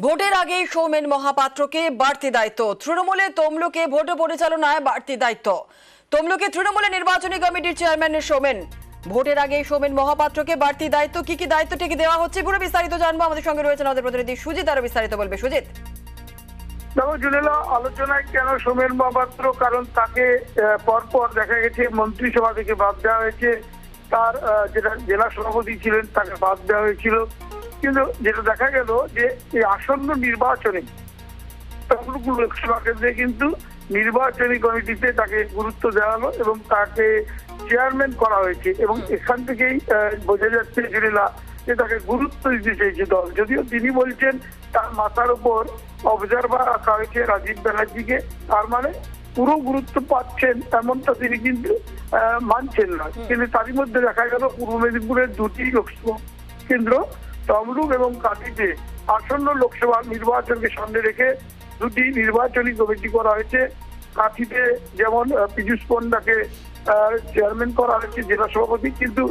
ভোটের আগেই সৌমেন মহাপাত্রকে বাড়তি দায়িত্ব। তৃণমূলে তমলুকে ভোট পরিচালনায় বাড়তি দায়িত্ব। তমলুকে তৃণমূলের নির্বাচনী কমিটির চেয়ারম্যান সৌমেন। ভোটের আগেই সৌমেন মহাপাত্রকে বাড়তি দায়িত্ব। কি দায়িত্বটি দেওয়া হচ্ছে পুরো বিস্তারিত জানবো। আমাদের সঙ্গে রয়েছেন আমাদের প্রতিনিধি সুজিত, আরো বিস্তারিত বলবে। সুজিত, দেখো জুলেলা, আলোচনায় কেন সৌমেন মহাপাত্র? কারণ তাকে পরপর দেখা গেছে মন্ত্রিসভা থেকে বাদ দেওয়া হয়েছে। তার যেটা জেলা সভাপতি ছিলেন তাকে বাদ দেওয়া হয়েছিল। কিন্তু যেটা দেখা গেল যে এই আসন্ন নির্বাচনে তমলুক লোকসভা কেন্দ্রে কিন্তু নির্বাচনী কমিটিতে তাকে গুরুত্ব দেওয়া হলো এবং তাকে চেয়ারম্যান করা হয়েছে। এবং এখান থেকেই বোঝা যাচ্ছে জুলেলা যে তাকে গুরুত্ব দিতে চাইছে দল। যদিও তিনি বলছেন তার মাথার উপর অবজারভার রাখা হয়েছে রাজীব ব্যানার্জিকে, তার মানে পুরো গুরুত্ব পাচ্ছেন এমনটা তিনি কিন্তু মানছেন না। কিন্তু তারই মধ্যে দেখা গেল পূর্ব মেদিনীপুরের দুটি লোকসভা কেন্দ্র তমলুক এবং কাঁথিতে আসন্ন লোকসভা নির্বাচনকে সামনে রেখে দুটি নির্বাচনী কমিটি করা হয়েছে। কাঁথিতে যেমন পীযূষ পণ্ডাকে চেয়ারম্যান করা হয়েছে জেলা সভাপতি, কিন্তু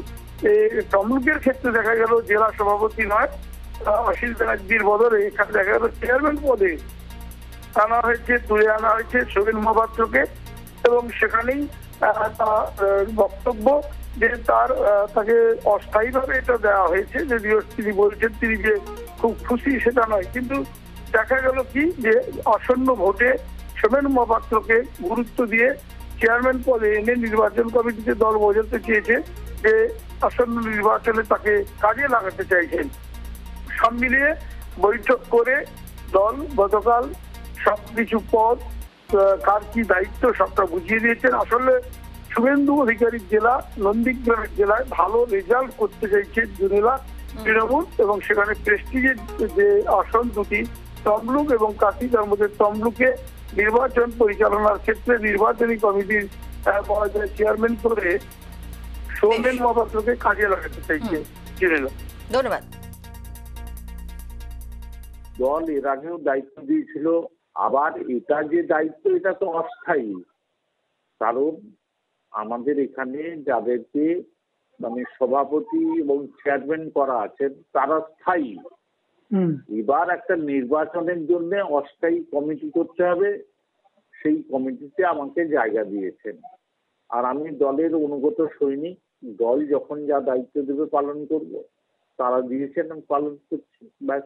তমলুকের ক্ষেত্রে দেখা গেল জেলা সভাপতি নয়, অসিত ব্যানার্জির বদলে এখানে দেখা গেল চেয়ারম্যান পদে তুলে আনা হয়েছে সৌমেন মহাপাত্রকে। এবং সেখানেই বক্তব্য যে তাকে অস্থায়ীভাবে এটা দেওয়া হয়েছে। যদিও তিনি বলছেন তিনি যে খুব খুশি সেটা নয়, কিন্তু দেখা গেল কি যে আসন্ন ভোটে সৌমেন মহাপাত্রকে গুরুত্ব দিয়ে চেয়ারম্যান পদে এনে নির্বাচন কমিটিতে দল বোঝাতে চেয়েছে যে আসন্ন নির্বাচনে তাকে কাজে লাগাতে চাইছেন। সব মিলিয়ে বৈঠক করে দল গতকাল সবকিছু পদ কার কি দায়িত্ব সবটা বুঝিয়ে দিয়েছেন। আসলে শুভেন্দু অধিকারীর জেলা নন্দীগ্রামের জেলায় ভালো রেজাল্ট করতে চাইছে জুনেলা তৃণমূল, এবং সেখানে প্রেস্টিজের যে আসন দুটি তমলুক এবং কাঁথি, তার মধ্যে তমলুকে নির্বাচন পরিচালনার ক্ষেত্রে নির্বাচনী কমিটির চেয়ারম্যান করে সৌমেন মহাপাত্রকে কাজে লাগাতে চাইছে জুনেলা। ধন্যবাদ। দল এর আগেও দায়িত্ব দিয়েছিল, আবার এটা যে দায়িত্ব এটা তো অস্থায়ী। কারণ আমাদের এখানে যাদেরকে মানে সভাপতি এবং চেয়ারম্যান করা আছে তারা স্থায়ী। এবার একটা নির্বাচনের জন্য অস্থায়ী কমিটি করতে হবে, সেই কমিটিতে আমাকে জায়গা দিয়েছেন। আর আমি দলের অনুগত সৈনিক, দল যখন যা দায়িত্ব দেবে পালন করব। তারা দিয়েছেন আমি পালন করছি, ব্যাস।